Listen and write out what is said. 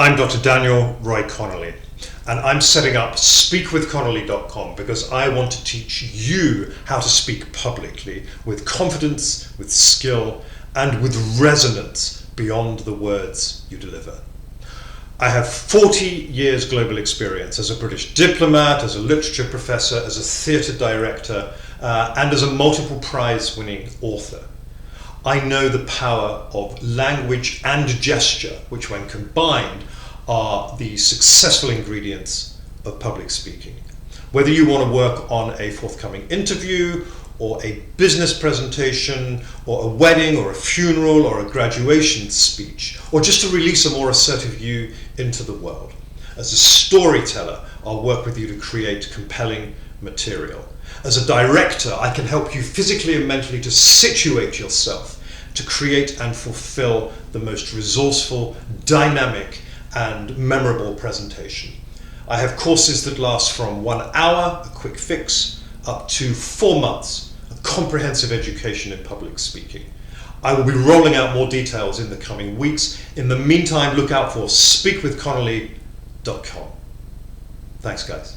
I'm Dr. Daniel Roy Connelly, and I'm setting up speakwithconnelly.com because I want to teach you how to speak publicly with confidence, with skill, and with resonance beyond the words you deliver. I have 40 years global experience as a British diplomat, as a literature professor, as a theatre director, and as a multiple prize-winning author. I know the power of language and gesture, which when combined are the successful ingredients of public speaking. Whether you want to work on a forthcoming interview, or a business presentation, or a wedding, or a funeral, or a graduation speech, or just to release a more assertive you into the world. As a storyteller, I'll work with you to create compelling material. As a director, I can help you physically and mentally to situate yourself to create and fulfill the most resourceful, dynamic, and memorable presentation. I have courses that last from 1 hour, a quick fix, up to 4 months, a comprehensive education in public speaking. I will be rolling out more details in the coming weeks. In the meantime, look out for speakwithconnelly.com. Thanks, guys.